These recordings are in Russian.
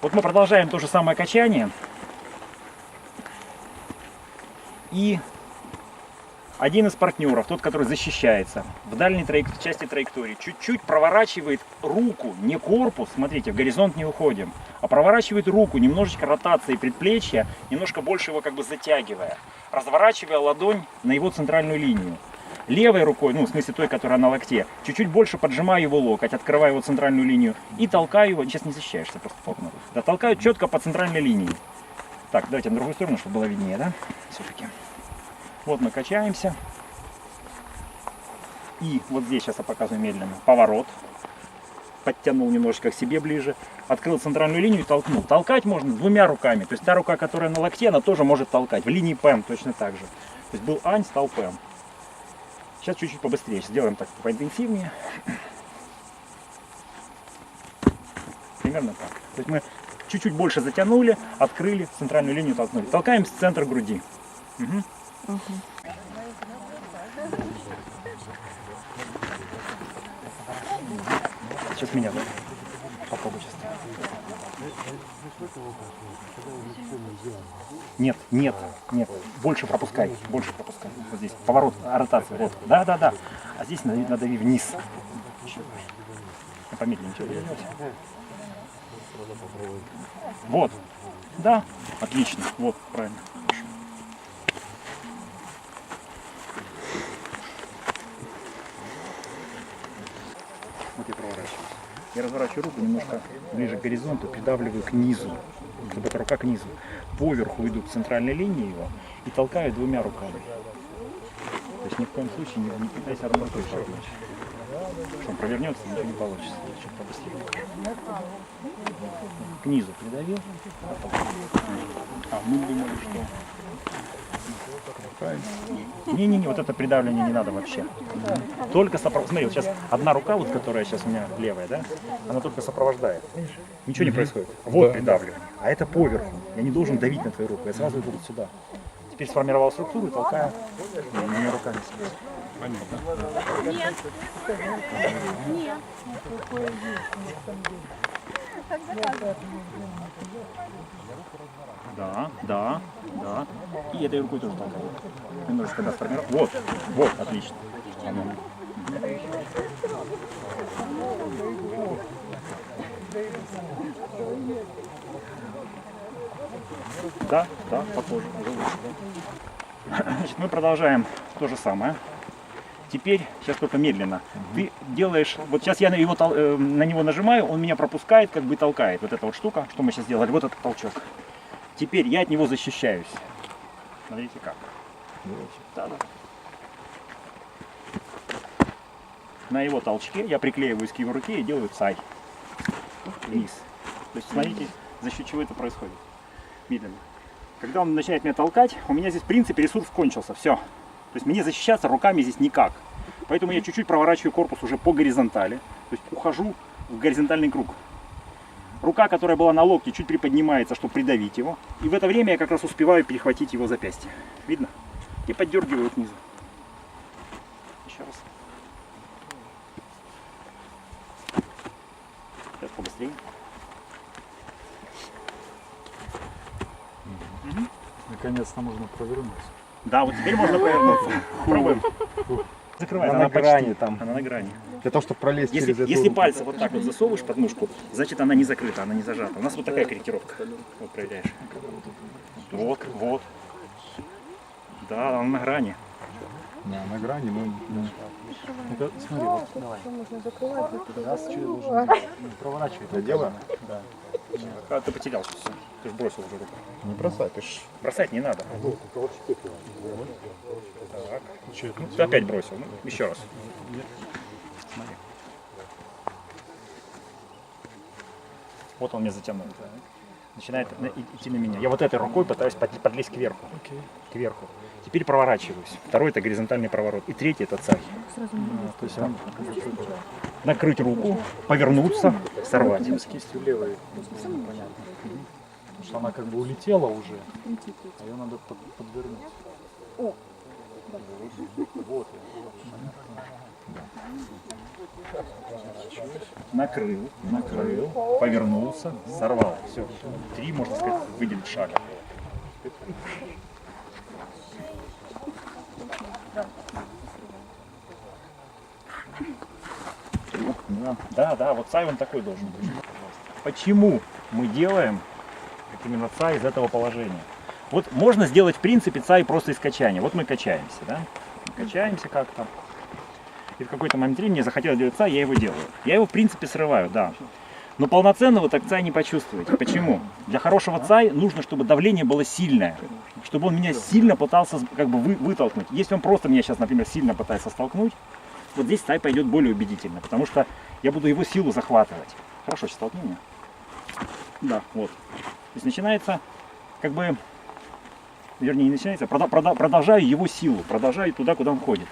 Вот мы продолжаем то же самое качание. И один из партнеров, тот, который защищается, в дальней части траектории, чуть-чуть проворачивает руку, не корпус, смотрите, в горизонт не уходим, а проворачивает руку, немножечко ротацией предплечья, немножко больше его как бы затягивая, разворачивая ладонь на его центральную линию. Левой рукой, ну в смысле той, которая на локте, чуть-чуть больше поджимаю его локоть, открываю его центральную линию и толкаю его, сейчас не защищаешься, просто фокну. Да, толкаю четко по центральной линии. Так, давайте на другую сторону, чтобы было виднее, да, все-таки. Вот мы качаемся. И вот здесь сейчас я показываю медленно. Поворот. Подтянул немножечко к себе ближе. Открыл центральную линию и толкнул. Толкать можно двумя руками. То есть та рука, которая на локте, она тоже может толкать. В линии ПМ точно так же. То есть был ань, стал ПМ. Сейчас чуть-чуть побыстрее. Сделаем так поинтенсивнее. Примерно так. То есть мы чуть-чуть больше затянули, открыли, центральную линию толкнули. Толкаем с центра груди. Угу. Сейчас меня, да? Попробуй сейчас. Нет, нет, нет. Больше пропускай, больше пропускай. Вот здесь. Поворот, ротация. Вот. Да, да, да. А здесь надави вниз. Помедленнее. Вот. Да, отлично. Вот, правильно. Вот я проворачиваюсь. Я разворачиваю руку немножко ближе к горизонту, придавливаю к низу, чтобы эта рука к низу. Поверху иду к центральной линии его и толкаю двумя руками. То есть ни в коем случае не пытайся одной рукой толкнуть. Что он провернется, ничего не получится. Чуть побыстрее. К низу придавил. А мы думали, что... Не-не-не, вот это придавливание не надо вообще. Только сопровождает. Смотри, вот сейчас одна рука, вот которая сейчас у меня левая, да, она только сопровождает. Ничего не происходит. Вот придавливание. А это поверху. Я не должен давить на твою руку. Я сразу иду вот сюда. Теперь сформировал структуру и толкаю двумя руками. Понятно. Нет. Нет. Да, да, да. И этой рукой тоже толкаю. Немножечко, да, сформировал. Вот, вот, отлично. Да, да, похоже. Уже лучше, да. Значит, мы продолжаем то же самое. Теперь, сейчас только медленно. Ты делаешь, вот сейчас я на него нажимаю, он меня пропускает, как бы толкает. Вот эта вот штука, что мы сейчас сделали, вот этот толчок. Теперь я от него защищаюсь. Смотрите как. Да, да. На его толчке я приклеиваюсь к его руке и делаю цай. Вниз. То есть смотрите, за счет чего это происходит. Медленно. Когда он начинает меня толкать, у меня здесь в принципе ресурс кончился. Все. То есть мне защищаться руками здесь никак. Поэтому я чуть-чуть проворачиваю корпус уже по горизонтали. То есть ухожу в горизонтальный круг. Рука, которая была на локте, чуть приподнимается, чтобы придавить его. И в это время я как раз успеваю перехватить его запястье. Видно? И поддергиваю снизу. Еще раз. Сейчас побыстрее. Наконец-то можно провернуться. Да, вот теперь можно повернуться. Пробуем. Закрывай, она на грани там. Она на грани. Для того, чтобы пролезть через эту... Если пальцы вот так вот засовываешь под мышку, значит она не закрыта, она не зажата. У нас вот такая корректировка. Вот проверяешь. Вот, вот. Да, она на грани. Да, на грани мы... Это, смотри, вот. Давай. Раз, что я должен проворачивать. Я делаю? Да. А ты потерял все. Ты же бросил уже руку. Не бросай, ты ж... Бросать не надо. Так. Ну, ты опять бросил. Ну, еще раз. Смотри. Вот он меня затянул. Начинает идти на меня. Я вот этой рукой пытаюсь подлезть кверху. Кверху. Теперь проворачиваюсь. Второй это горизонтальный проворот. И третий это царь. То есть он... Накрыть руку, повернуться, сорвать. С кистью левой. Понятно. Потому что она как бы улетела уже, а ее надо подвернуть. О. Вот. Накрыл, повернулся, сорвал. Все. 3, можно сказать, выделить шага. Да, вот цай он такой должен быть. Почему мы делаем именно цай из этого положения? Вот можно сделать в принципе цай просто из качания. Вот мы качаемся, да? Качаемся как-то. И в какой-то момент времени мне захотелось делать цай, я его делаю. Я его в принципе срываю, да. Но полноценного так цай не почувствуете. Почему? Для хорошего цай нужно, чтобы давление было сильное. Чтобы он меня сильно пытался как бы вытолкнуть. Если он просто меня сейчас, например, сильно пытается столкнуть, вот здесь цай пойдет более убедительно. Потому что я буду его силу захватывать. Хорошо, сейчас толкни меня. Да, вот. То есть начинается, как бы, вернее не начинается, продолжаю его силу, продолжаю туда, куда он ходит.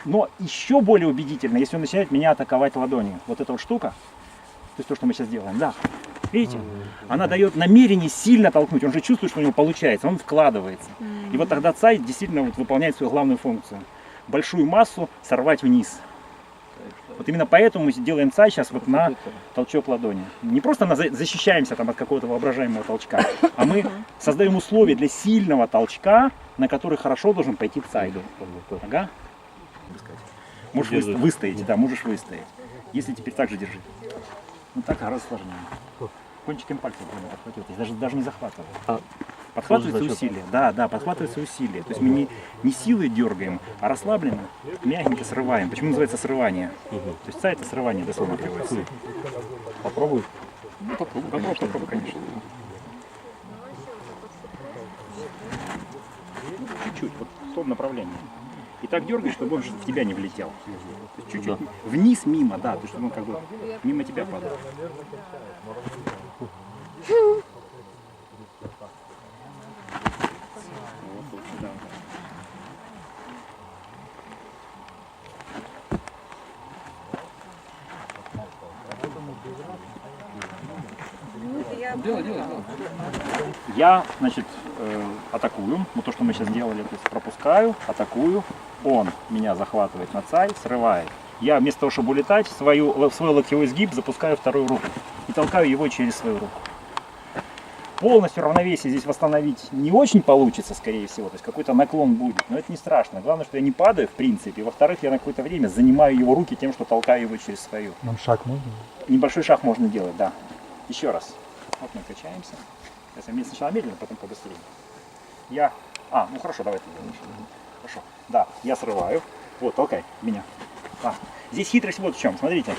Но еще более убедительно, если он начинает меня атаковать ладонью. Вот эта вот штука, то есть то, что мы сейчас делаем, да. Видите? Она дает намерение сильно толкнуть. Он же чувствует, что у него получается, он вкладывается. И вот тогда цай действительно вот выполняет свою главную функцию. Большую массу сорвать вниз. Вот именно поэтому мы делаем цай сейчас вот на толчок ладони. Не просто защищаемся там от какого-то воображаемого толчка, а мы создаем условия для сильного толчка, на который хорошо должен пойти цай. Ага. Можешь выстоять, да, можешь выстоять. Если теперь так же держи. Ну так гораздо сложнее. Кончиком пальцев подхватывать, даже не захватывать. Подхватывается усилие. Да, подхватывается усилие. То есть мы не силой дергаем, а расслабленно, мягенько срываем. Почему называется срывание? То есть цай это срывание дословно переводится. Попробуй. Ну, попробуй, конечно. Чуть-чуть, вот в том направлении. И так дергаешь, чтобы он в тебя не влетел. Чуть-чуть вниз, мимо, да, то есть чтобы он как бы мимо тебя падал. Вот сюда. Я, значит, атакую, вот то, что мы сейчас делали, то есть пропускаю, атакую, он меня захватывает на цай, срывает. Я вместо того, чтобы улетать, свой локтевой сгиб запускаю вторую руку и толкаю его через свою руку. Полностью равновесие здесь восстановить не очень получится, скорее всего, то есть какой-то наклон будет, но это не страшно. Главное, что я не падаю, в принципе, и во-вторых, я на какое-то время занимаю его руки тем, что толкаю его через свою. Нам шаг можно? Небольшой шаг можно делать, да. Еще раз. Вот мы качаемся. Сейчас сначала медленно, потом побыстрее. Ну хорошо, давай это делаем. Хорошо. Да, я срываю. Вот, толкай меня. Здесь хитрость вот в чем. Смотрите,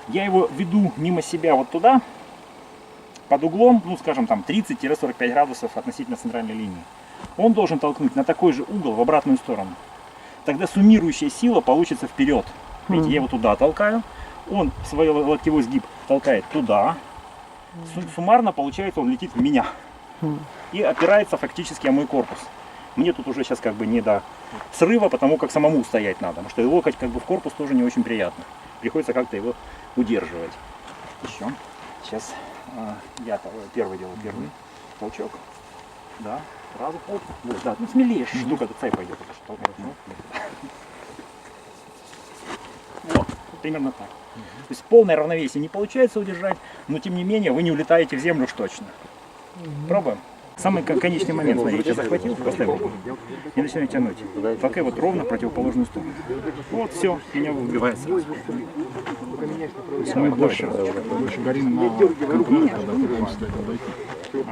я его веду мимо себя вот туда, под углом, ну скажем там 30-45 градусов относительно центральной линии. Он должен толкнуть на такой же угол в обратную сторону. Тогда суммирующая сила получится вперед. Видите, я его туда толкаю, он свой локтевой сгиб толкает туда. Суммарно получается, он летит в меня. И опирается фактически о мой корпус. Мне тут уже сейчас как бы не до срыва, потому как самому стоять надо. Потому что локоть как бы в корпус тоже не очень приятно. Приходится как-то его удерживать. Еще. Сейчас я первый делаю первый толчок. Да. Сразу. Вот, да. Ну смелее, жду, когда цай пойдет. Вот. Примерно так. То есть полное равновесие не получается удержать, но тем не менее вы не улетаете в землю уж точно. Пробуем. Самый конечный момент, смотрите, я захватил, поставил руку и начинаю тянуть. Пока вот ровно в противоположную сторону. Вот все, меня выбивает сразу. Мы больше горим на компонент, когда пытаемся до этого дойти.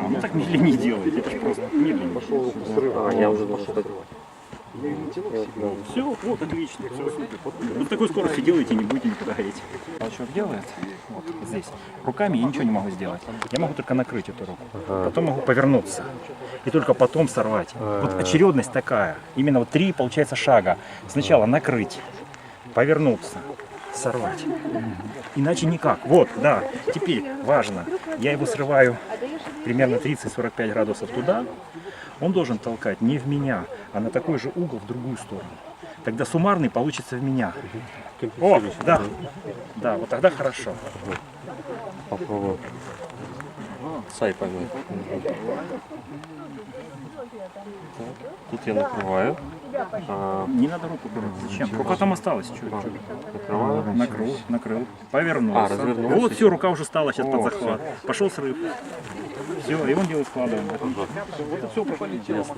Ну так медленнее делать, это же просто медленнее. Я уже пошел. Все, вот отлично, все супер. Вот такой скоростью делайте, не будете никуда гореть. Толчок делает, вот здесь. Руками я ничего не могу сделать. Я могу только накрыть эту руку. Потом могу повернуться. И только потом сорвать. Вот очередность такая. Именно вот 3, получается, шага. Сначала накрыть, повернуться, сорвать. Иначе никак. Вот, да. Теперь важно. Я его срываю примерно 30-45 градусов туда. Он должен толкать не в меня, а на такой же угол в другую сторону. Тогда суммарный получится в меня. О, да. Да, вот тогда хорошо. Попробуем. Сайпами. Тут я накрываю. Не надо руку брать. Зачем? Рука там осталась. Чуть. Накрываю. Накрыл, повернулся. А, развернулся. Вот, все, рука уже стала сейчас под О, захват. Пошел срыв. Все, и он делает складывание. Интересно.